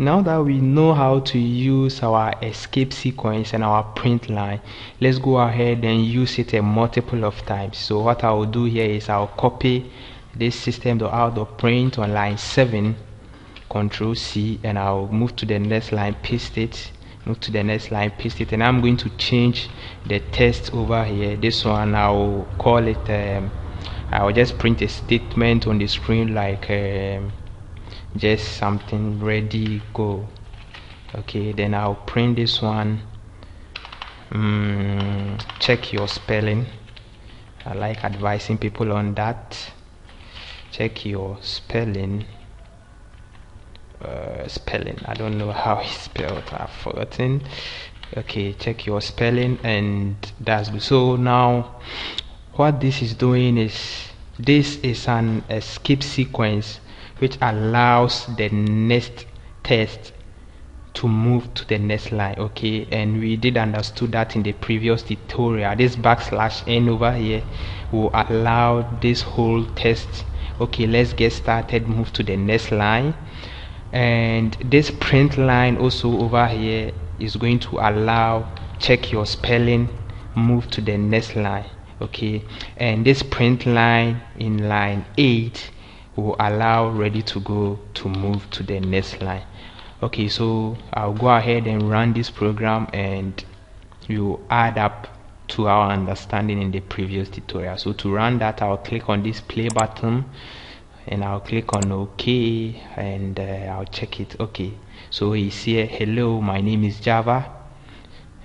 Now that we know how to use our escape sequence and our print line, let's go ahead and use it a multiple of times. So what I will do here is I'll copy this system.out.print on line 7, Control C, and I'll move to the next line, paste it, move to the next line, paste it, and I'm going to change the text over here. This one I'll call it I'll just print a statement on the screen like just something ready, go. Okay, then I'll print this one. Check your spelling. I like advising people on that. Check your spelling. I don't know how it's spelled, I've forgotten. Okay, check your spelling, and that's good. So now what this is doing is, this is an escape sequence which allows the next text to move to the next line. Okay, and we did understood that in the previous tutorial. This \n over here will allow this whole text. Okay, let's get started, move to the next line. And this print line also over here is going to allow check your spelling, move to the next line. Okay, and this print line in line 8 will allow ready to go to move to the next line. Okay, so I'll go ahead and run this program, and you add up to our understanding in the previous tutorial. So to run that, I'll click on this play button and I'll click on OK, and I'll check it. Okay, so it's here, hello, my name is Java,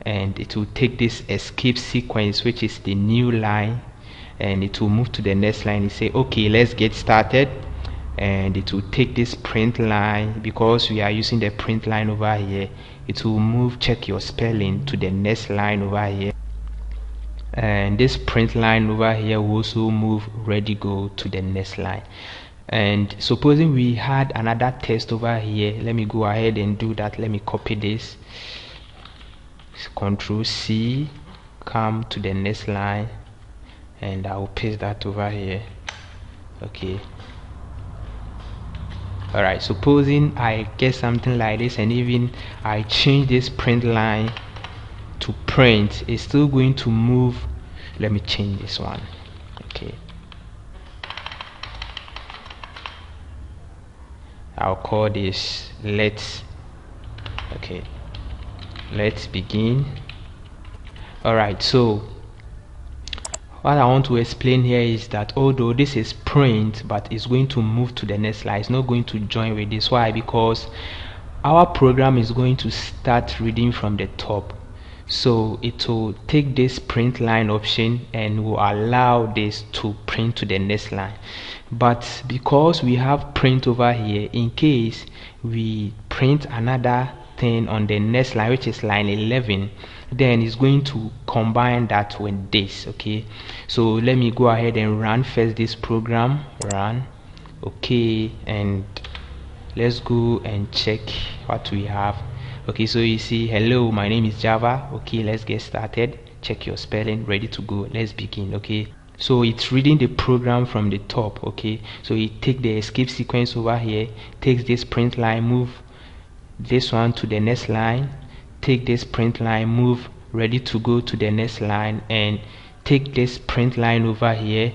and it will take this escape sequence, which is the new line, and it will move to the next line. You say okay, let's get started, and it will take this print line, because we are using the print line over here. It will move check your spelling to the next line over here, and this print line over here will also move ready go to the next line. And supposing we had another text over here, let me go ahead and do that. Let me copy this, Control C, come to the next line, and I will paste that over here. Okay, alright, supposing I get something like this, and even I change this print line to print, it's still going to move. Let me change this one. Okay, I'll call this let's. Okay, let's begin. Alright, so what I want to explain here is that although this is print, but it's going to move to the next line, it's not going to join with this. Why? Because our program is going to start reading from the top, so it will take this print line option and will allow this to print to the next line. But because we have print over here, in case we print another thing on the next line, which is line 11, then it's going to combine that with this. Okay, so let me go ahead and run first this program. Run. Okay, and let's go and check what we have. Okay, so you see, hello, my name is Java. Okay, let's get started. Check your spelling, ready to go, let's begin. Okay, so it's reading the program from the top. Okay, so it take the escape sequence over here, takes this print line, move this one to the next line, take this print line, move ready to go to the next line, and take this print line over here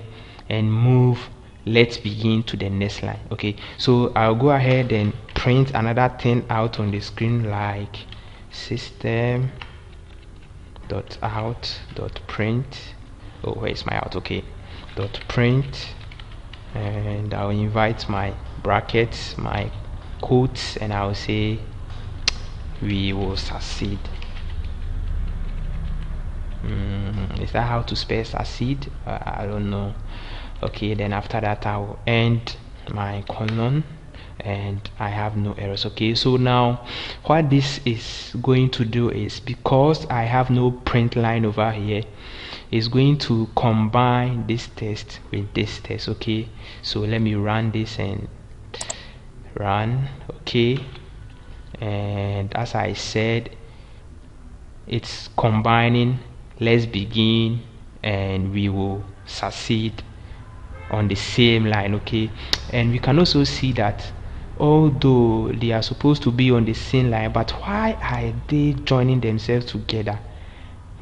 and move let's begin to the next line. Okay, so I'll go ahead and print another thing out on the screen, like system.out.print. oh, where's my out? Okay, dot print, and I'll invite my brackets, my quotes, and I'll say we will succeed. Is that how to spell succeed? I don't know. Okay, then after that I will end my colon, and I have no errors. Okay, so now what this is going to do is, because I have no print line over here, is going to combine this text with this text. Okay, so let me run this and run. Okay, and as I said, it's combining let's begin and we will succeed on the same line. Okay, and we can also see that although they are supposed to be on the same line, but why are they joining themselves together?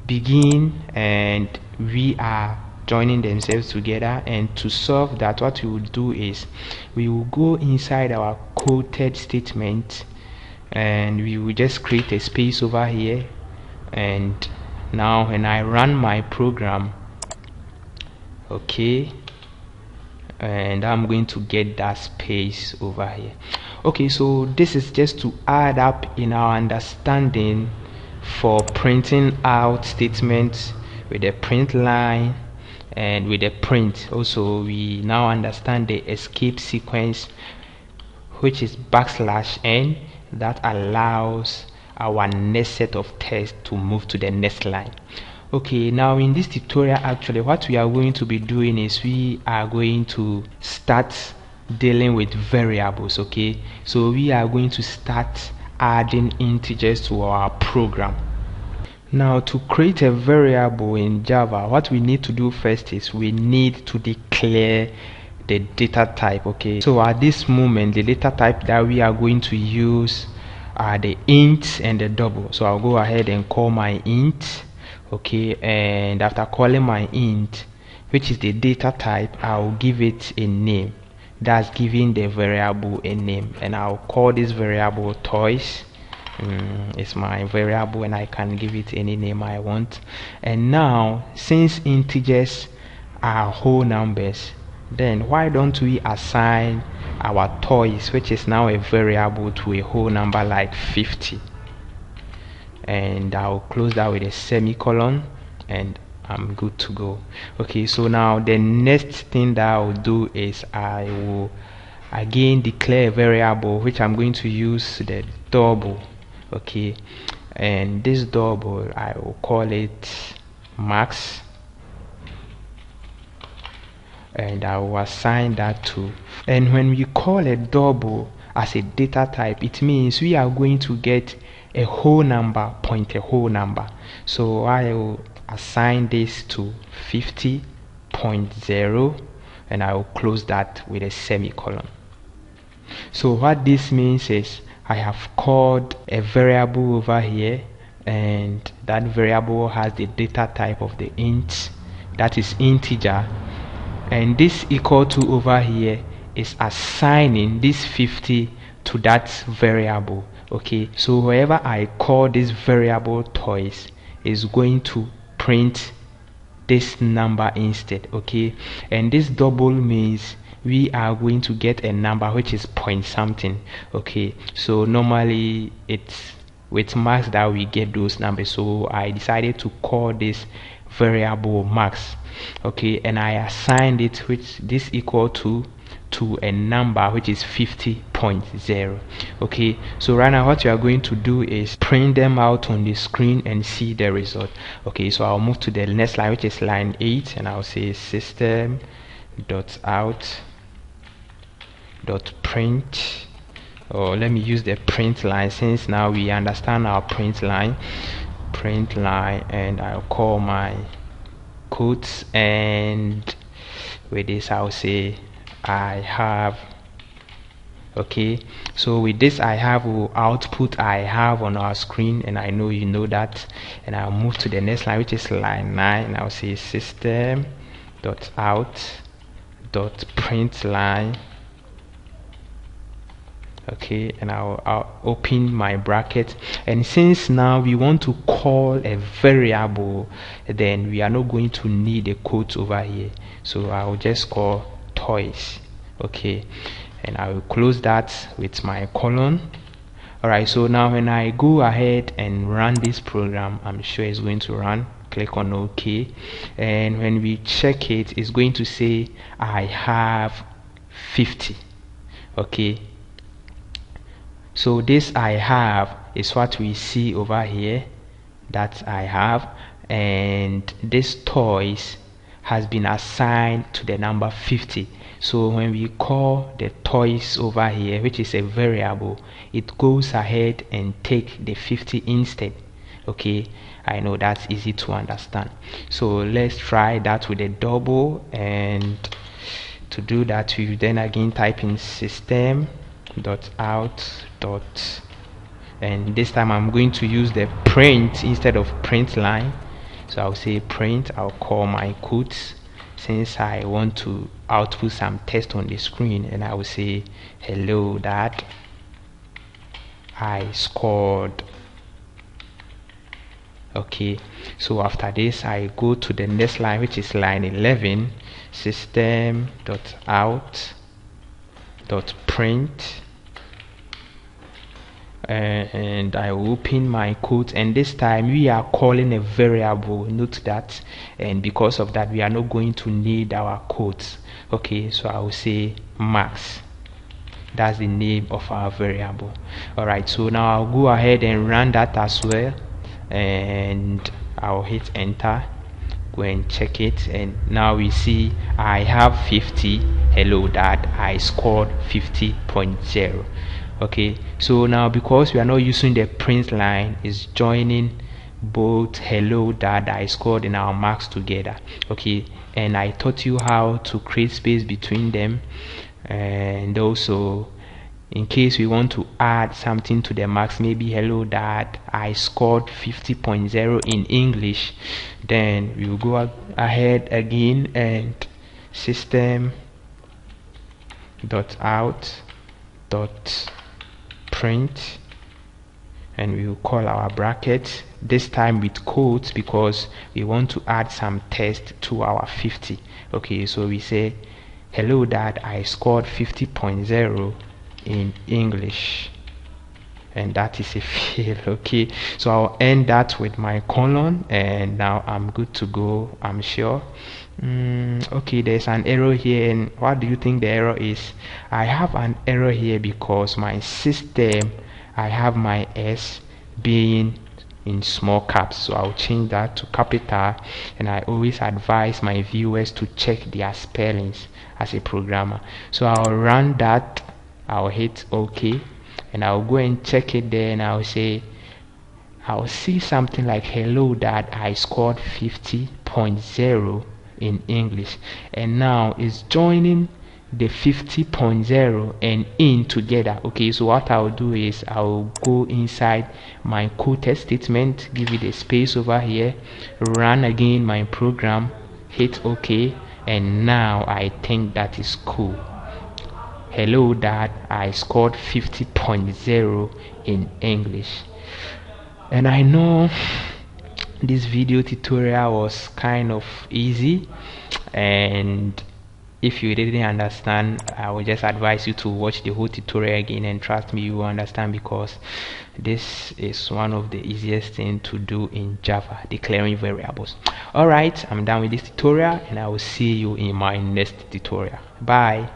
Begin, and we are joining themselves together. And to solve that, what we will do is we will go inside our quoted statement, and we will just create a space over here. And now when I run my program, okay, and I'm going to get that space over here. Okay, so this is just to add up in our understanding for printing out statements with a print line and with a print. Also, we now understand the escape sequence, which is \n, that allows our next set of text to move to the next line. Okay, now in this tutorial, actually what we are going to be doing is we are going to start dealing with variables. Okay, so we are going to start adding integers to our program. Now, to create a variable in Java, what we need to do first is we need to declare the data type. Okay, so at this moment the data type that we are going to use are the int and the double. So I'll go ahead and call my int. Okay, and after calling my int, which is the data type, I'll give it a name. That's giving the variable a name, and I'll call this variable toys. It's my variable and I can give it any name I want. And now, since integers are whole numbers, then why don't we assign our toys, which is now a variable, to a whole number like 50? And I'll close that with a semicolon, and I'm good to go. Okay, so now the next thing that I'll do is I will again declare a variable which I'm going to use the double. Okay, and this double I will call it max, and I will assign that to. And when we call a double as a data type, it means we are going to get a whole number point a whole number. So I will assign this to 50.0, and I will close that with a semicolon. So what this means is I have called a variable over here, and that variable has the data type of the int, that is integer, and this equal to over here is assigning this 50 to that variable. Okay, so wherever I call this variable toys is going to print this number instead. Okay, and this double means we are going to get a number which is point something. Okay, so normally it's with max that we get those numbers, so I decided to call this variable max. Okay, and I assigned it which this equal to a number which is 50.0. Okay, so right now what you are going to do is print them out on the screen and see the result. Okay, so I'll move to the next line, which is line 8, and I'll say system.out.print, or let me use the print line since now we understand our print line, and I'll call my quotes, and with this I'll say I have. Okay, so with this I have will output I have on our screen, and I know you know that. And I'll move to the next line, which is line 9, and I'll say system.out.print line. Okay, and I'll open my bracket, and since now we want to call a variable, then we are not going to need a quote over here, so I'll just call toys. Okay, and I will close that with my colon. Alright, so now when I go ahead and run this program, I'm sure it's going to run. Click on OK, and when we check it, it's going to say I have 50. Okay, so this I have is what we see over here, that I have, and this toys has been assigned to the number 50. So when we call the toys over here, which is a variable, it goes ahead and take the 50 instead. Okay, I know that's easy to understand. So let's try that with a double, and to do that we then again type in system dot out dot, and this time I'm going to use the print instead of print line. So I'll say print, I'll call my quotes since I want to output some text on the screen, and I will say hello dad, I scored. Okay, so after this I go to the next line, which is line 11, system dot out dot print, and I will open my quote, and this time we are calling a variable. Note that, and because of that we are not going to need our quotes. Okay, so I will say max. That's the name of our variable. Alright, so now I'll go ahead and run that as well, and I'll hit enter, go and check it, and now we see I have 50. Hello dad, I scored 50.0. okay, so now because we are not using the print line, is joining both hello dad, I scored, and our marks together. Okay, and I taught you how to create space between them, and also in case we want to add something to the marks, maybe hello dad, I scored 50.0 in English, then we will go ahead again and system dot out dot print, and we will call our bracket, this time with quotes because we want to add some text to our 50. Okay, so we say hello dad, I scored 50.0 in English, and that is a fail. Okay, so I'll end that with my colon, and now I'm good to go, I'm sure. Okay, there's an error here, and what do you think the error is? I have an error here because my system, I have my S being in small caps, so I'll change that to capital, and I always advise my viewers to check their spellings as a programmer. So I'll run that, I'll hit OK, and I'll go and check it there, and I'll see something like hello dad, I scored 50.0 in English, and now it's joining the 50.0 and in together. Okay, so what I'll do is I'll go inside my quoted statement, give it a space over here, run again my program, hit OK, and now I think that is cool. Hello dad, I scored 50.0 in English. And I know this video tutorial was kind of easy, and if you didn't understand, I would just advise you to watch the whole tutorial again, and trust me, you will understand, because this is one of the easiest things to do in Java, declaring variables. Alright, I'm done with this tutorial, and I will see you in my next tutorial. Bye.